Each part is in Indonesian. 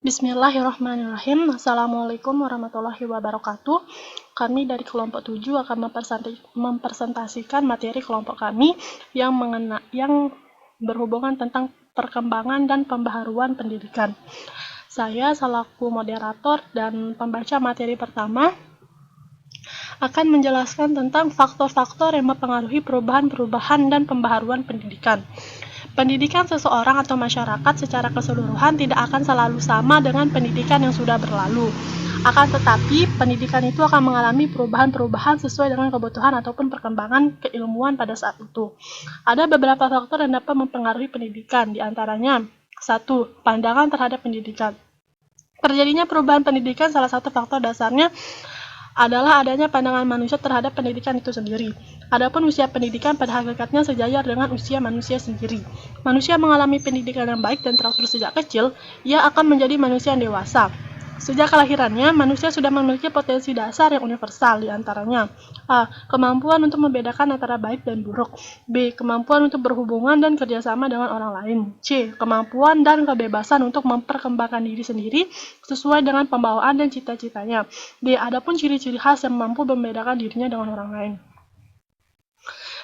Bismillahirrahmanirrahim. Assalamualaikum warahmatullahi wabarakatuh. Kami dari kelompok 7 akan mempresentasikan materi kelompok kami yang berhubungan tentang perkembangan dan pembaharuan pendidikan. Saya selaku moderator dan pembaca materi pertama akan menjelaskan tentang faktor-faktor yang mempengaruhi perubahan-perubahan dan pembaharuan pendidikan. Pendidikan seseorang atau masyarakat secara keseluruhan tidak akan selalu sama dengan pendidikan yang sudah berlalu. Akan tetapi, pendidikan itu akan mengalami perubahan-perubahan sesuai dengan kebutuhan ataupun perkembangan keilmuan pada saat itu. Ada beberapa faktor yang dapat mempengaruhi pendidikan, di antaranya 1. Pandangan terhadap pendidikan. Terjadinya perubahan pendidikan salah satu faktor dasarnya adalah adanya pandangan manusia terhadap pendidikan itu sendiri. Adapun usia pendidikan pada hakikatnya sejajar dengan usia manusia sendiri. Manusia mengalami pendidikan yang baik dan teratur sejak kecil, ia akan menjadi manusia yang dewasa. Sejak kelahirannya, manusia sudah memiliki potensi dasar yang universal, di antaranya A. Kemampuan untuk membedakan antara baik dan buruk. B. Kemampuan untuk berhubungan dan kerjasama dengan orang lain. C. Kemampuan dan kebebasan untuk memperkembangkan diri sendiri sesuai dengan pembawaan dan cita-citanya. D. Adapun ciri-ciri khas yang mampu membedakan dirinya dengan orang lain.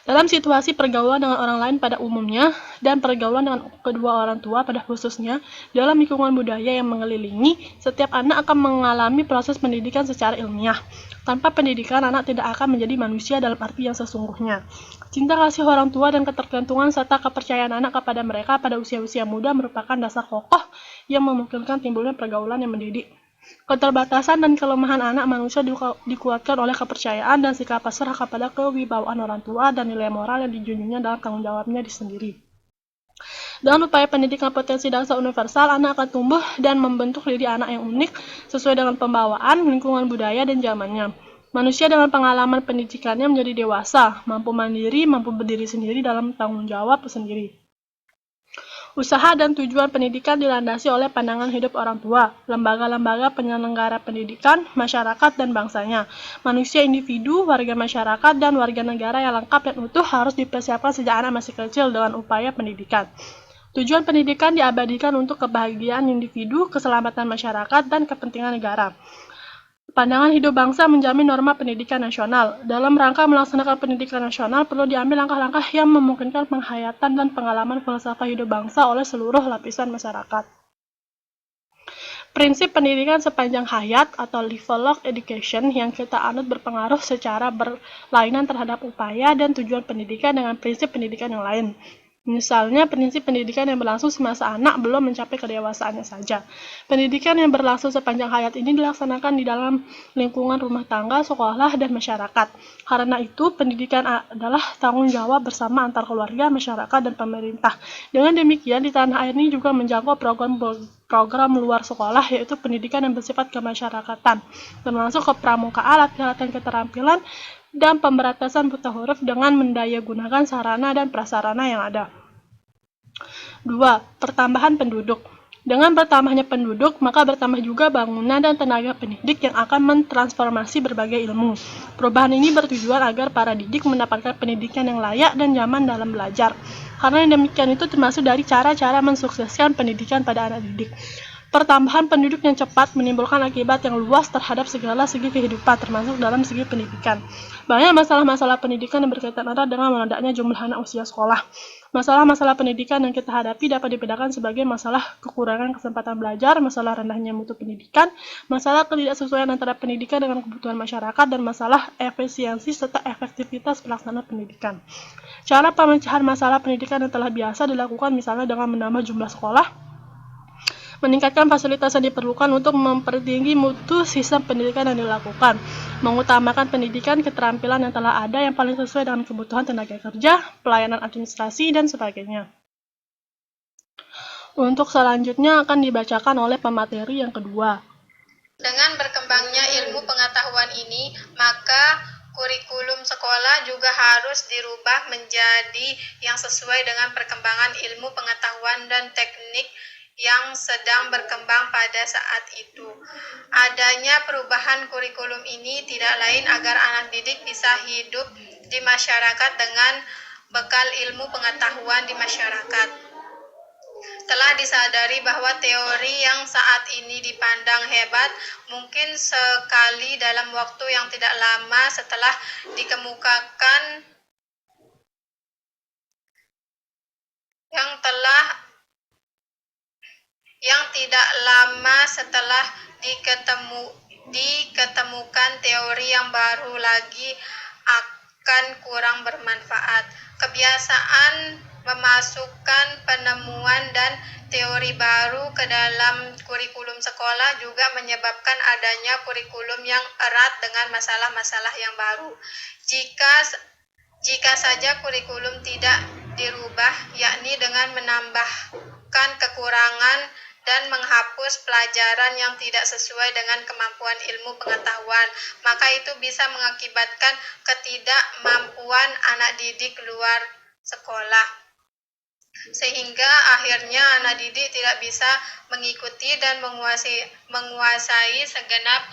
Dalam situasi pergaulan dengan orang lain pada umumnya dan pergaulan dengan kedua orang tua pada khususnya, dalam lingkungan budaya yang mengelilingi, setiap anak akan mengalami proses pendidikan secara ilmiah. Tanpa pendidikan, anak tidak akan menjadi manusia dalam arti yang sesungguhnya. Cinta kasih orang tua dan ketergantungan serta kepercayaan anak kepada mereka pada usia-usia muda merupakan dasar kokoh yang memungkinkan timbulnya pergaulan yang mendidik. Keterbatasan dan kelemahan anak manusia dikuatkan oleh kepercayaan dan sikap pasrah kepada kewibawaan orang tua dan nilai moral yang dijunjungnya dalam tanggung jawabnya sendiri. Dengan upaya pendidikan potensi dasar universal, anak akan tumbuh dan membentuk diri anak yang unik sesuai dengan pembawaan, lingkungan budaya, dan zamannya. Manusia dengan pengalaman pendidikannya menjadi dewasa, mampu mandiri, mampu berdiri sendiri dalam tanggung jawab sendiri. Usaha dan tujuan pendidikan dilandasi oleh pandangan hidup orang tua, lembaga-lembaga penyelenggara pendidikan, masyarakat, dan bangsanya. Manusia individu, warga masyarakat, dan warga negara yang lengkap dan utuh harus dipersiapkan sejak anak masih kecil dengan upaya pendidikan. Tujuan pendidikan diabadikan untuk kebahagiaan individu, keselamatan masyarakat, dan kepentingan negara. Pandangan hidup bangsa menjamin norma pendidikan nasional. Dalam rangka melaksanakan pendidikan nasional, perlu diambil langkah-langkah yang memungkinkan penghayatan dan pengalaman filsafat hidup bangsa oleh seluruh lapisan masyarakat. Prinsip pendidikan sepanjang hayat atau lifelong education yang kita anut berpengaruh secara berlainan terhadap upaya dan tujuan pendidikan dengan prinsip pendidikan yang lain. Misalnya, prinsip pendidikan yang berlangsung semasa anak belum mencapai kedewasaannya saja. Pendidikan yang berlangsung sepanjang hayat ini dilaksanakan di dalam lingkungan rumah tangga, sekolah, dan masyarakat. Karena itu, pendidikan adalah tanggung jawab bersama antar keluarga, masyarakat, dan pemerintah. Dengan demikian, di tanah air ini juga menjangkau program luar sekolah, yaitu pendidikan yang bersifat kemasyarakatan, termasuk kepramukaan, latihan keterampilan, dan pemberantasan buta huruf dengan mendayagunakan sarana dan prasarana yang ada. 2. Pertambahan penduduk. Dengan bertambahnya penduduk, maka bertambah juga bangunan dan tenaga pendidik yang akan mentransformasi berbagai ilmu. Perubahan ini bertujuan agar para didik mendapatkan pendidikan yang layak dan nyaman dalam belajar. Karena yang demikian itu termasuk dari cara-cara mensukseskan pendidikan pada anak didik. Pertambahan penduduk yang cepat menimbulkan akibat yang luas terhadap segala segi kehidupan, termasuk dalam segi pendidikan. Banyak masalah-masalah pendidikan yang berkaitan erat dengan meledaknya jumlah anak usia sekolah. Masalah-masalah pendidikan yang kita hadapi dapat dibedakan sebagai masalah kekurangan kesempatan belajar, masalah rendahnya mutu pendidikan, masalah ketidaksesuaian antara pendidikan dengan kebutuhan masyarakat, dan masalah efisiensi serta efektivitas pelaksanaan pendidikan. Cara pemecahan masalah pendidikan yang telah biasa dilakukan misalnya dengan menambah jumlah sekolah, meningkatkan fasilitas yang diperlukan untuk mempertinggi mutu sistem pendidikan yang dilakukan, mengutamakan pendidikan keterampilan yang telah ada yang paling sesuai dengan kebutuhan tenaga kerja, pelayanan administrasi, dan sebagainya. Untuk selanjutnya akan dibacakan oleh pemateri yang kedua. Dengan berkembangnya ilmu pengetahuan ini, maka kurikulum sekolah juga harus dirubah menjadi yang sesuai dengan perkembangan ilmu pengetahuan dan teknik yang sedang berkembang pada saat itu. Adanya perubahan kurikulum ini tidak lain agar anak didik bisa hidup di masyarakat dengan bekal ilmu pengetahuan di masyarakat. Telah disadari bahwa teori yang saat ini dipandang hebat mungkin sekali dalam waktu yang tidak lama setelah dikemukakan yang tidak lama setelah diketemukan teori yang baru lagi akan kurang bermanfaat. Kebiasaan memasukkan penemuan dan teori baru ke dalam kurikulum sekolah juga menyebabkan adanya kurikulum yang erat dengan masalah-masalah yang baru. Jika saja kurikulum tidak dirubah, yakni dengan menambahkan kekurangan dan menghapus pelajaran yang tidak sesuai dengan kemampuan ilmu pengetahuan, maka itu bisa mengakibatkan ketidakmampuan anak didik luar sekolah. Sehingga akhirnya anak didik tidak bisa mengikuti dan menguasai segenap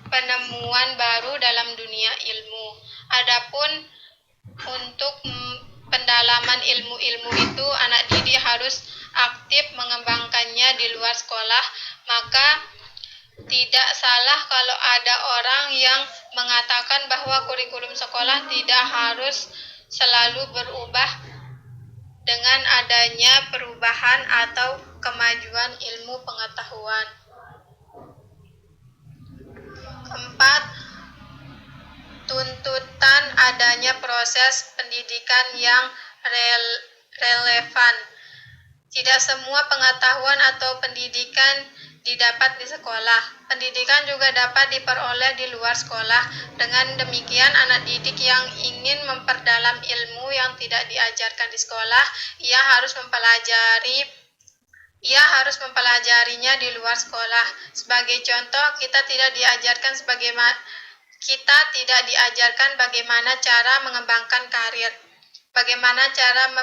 penemuan baru dalam dunia ilmu. Adapun untuk pendalaman ilmu-ilmu itu, anak didik harus aktif mengembangkannya di luar sekolah. Maka tidak salah kalau ada orang yang mengatakan bahwa kurikulum sekolah tidak harus selalu berubah dengan adanya perubahan atau kemajuan ilmu pengetahuan. Keempat, tuntutan adanya proses pendidikan yang relevan. Tidak semua pengetahuan atau pendidikan didapat di sekolah. Pendidikan juga dapat diperoleh di luar sekolah. Dengan demikian, anak didik yang ingin memperdalam ilmu yang tidak diajarkan di sekolah, ia harus mempelajarinya di luar sekolah. Sebagai contoh, kita tidak diajarkan bagaimana cara mengembangkan karir, bagaimana cara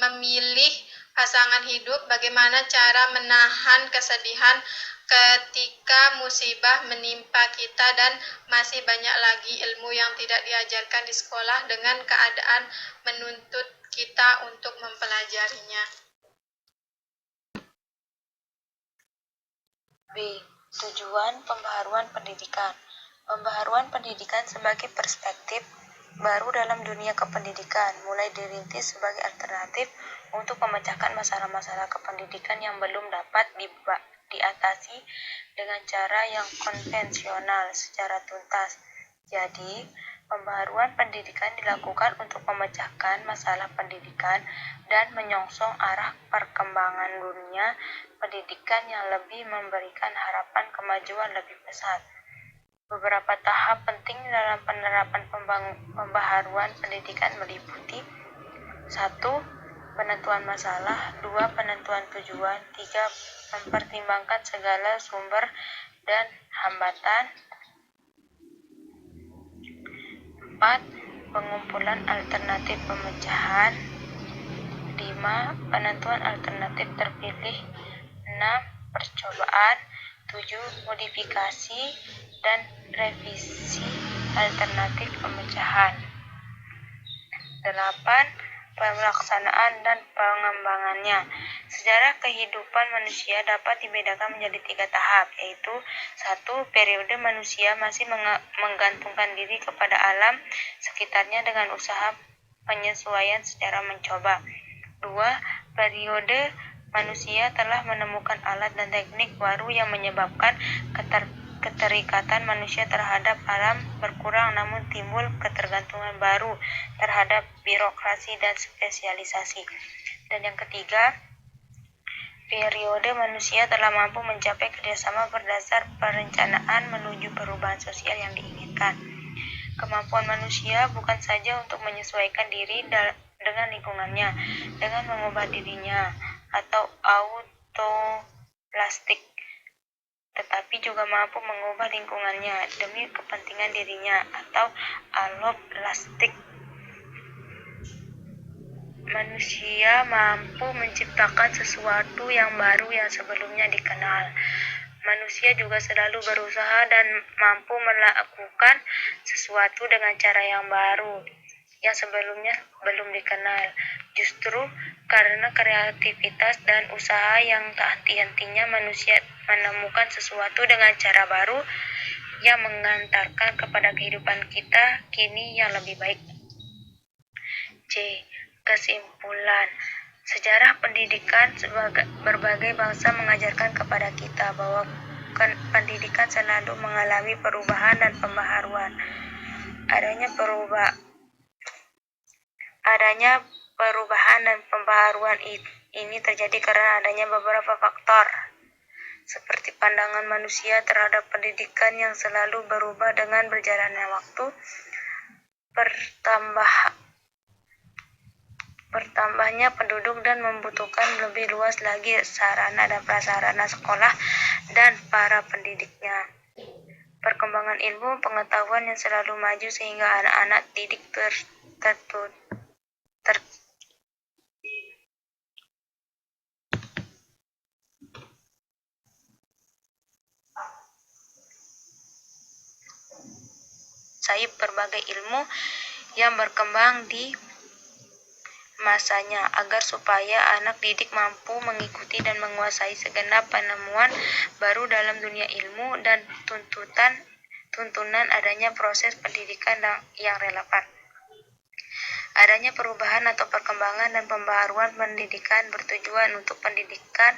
memilih pasangan hidup, bagaimana cara menahan kesedihan ketika musibah menimpa kita, dan masih banyak lagi ilmu yang tidak diajarkan di sekolah dengan keadaan menuntut kita untuk mempelajarinya. B. Tujuan pembaharuan pendidikan. Pembaharuan pendidikan sebagai perspektif baru dalam dunia kependidikan, mulai dirintis sebagai alternatif untuk memecahkan masalah-masalah kependidikan yang belum dapat diatasi dengan cara yang konvensional secara tuntas. Jadi, pembaharuan pendidikan dilakukan untuk memecahkan masalah pendidikan dan menyongsong arah perkembangan dunia pendidikan yang lebih memberikan harapan kemajuan lebih besar. Beberapa tahap penting dalam penerapan pembaharuan pendidikan meliputi 1. Penentuan masalah, 2. Penentuan tujuan, 3. Mempertimbangkan segala sumber dan hambatan, 4. Pengumpulan alternatif pemecahan, 5. Penentuan alternatif terpilih, 6. Percobaan, 7. Modifikasi dan revisi alternatif pemecahan, 8. Pelaksanaan dan pengembangannya. Sejarah kehidupan manusia dapat dibedakan menjadi 3 tahap, yaitu 1. Periode manusia masih menggantungkan diri kepada alam sekitarnya dengan usaha penyesuaian secara mencoba. 2. Periode manusia telah menemukan alat dan teknik baru yang menyebabkan keterikatan manusia terhadap alam berkurang, namun timbul ketergantungan baru terhadap birokrasi dan spesialisasi. Dan yang ketiga, periode manusia telah mampu mencapai kerjasama berdasar perencanaan menuju perubahan sosial yang diinginkan. Kemampuan manusia bukan saja untuk menyesuaikan diri dengan lingkungannya, dengan mengubah dirinya atau autoplastik, tetapi juga mampu mengubah lingkungannya demi kepentingan dirinya atau alloplastik. Manusia mampu menciptakan sesuatu yang baru yang sebelumnya dikenal. Manusia juga selalu berusaha dan mampu melakukan sesuatu dengan cara yang baru. yang sebelumnya belum dikenal. Justru karena kreativitas dan usaha yang tak henti-hentinya manusia menemukan sesuatu dengan cara baru yang mengantarkan kepada kehidupan kita kini yang lebih baik. C. Kesimpulan. Sejarah pendidikan berbagai bangsa mengajarkan kepada kita bahwa pendidikan selalu mengalami perubahan dan pembaharuan. Adanya perubahan dan pembaharuan ini terjadi karena adanya beberapa faktor, seperti pandangan manusia terhadap pendidikan yang selalu berubah dengan berjalannya waktu, bertambahnya penduduk dan membutuhkan lebih luas lagi sarana dan prasarana sekolah dan para pendidiknya. Perkembangan ilmu pengetahuan yang selalu maju sehingga anak-anak didik menguasai berbagai ilmu yang berkembang di masanya agar supaya anak didik mampu mengikuti dan menguasai segenap penemuan baru dalam dunia ilmu dan tuntunan adanya proses pendidikan yang relevan. Adanya perubahan atau perkembangan dan pembaharuan pendidikan bertujuan untuk pendidikan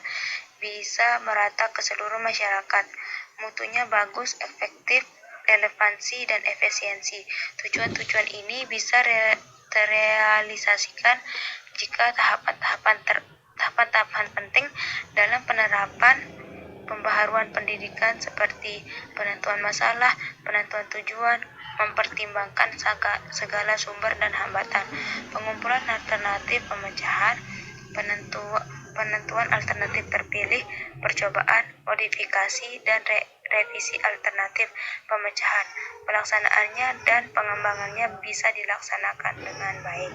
bisa merata ke seluruh masyarakat. Mutunya bagus, efektif, relevansi, dan efisiensi. Tujuan-tujuan ini bisa terrealisasikan jika tahapan-tahapan penting dalam penerapan pembaharuan pendidikan seperti penentuan masalah, penentuan tujuan, mempertimbangkan segala sumber dan hambatan, pengumpulan alternatif pemecahan, penentuan alternatif terpilih, percobaan, modifikasi, dan revisi alternatif pemecahan. Pelaksanaannya dan pengembangannya bisa dilaksanakan dengan baik.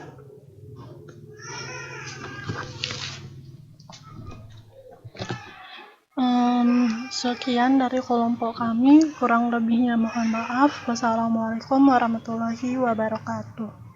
Sekian dari kelompok kami, kurang lebihnya mohon maaf. Wassalamualaikum warahmatullahi wabarakatuh.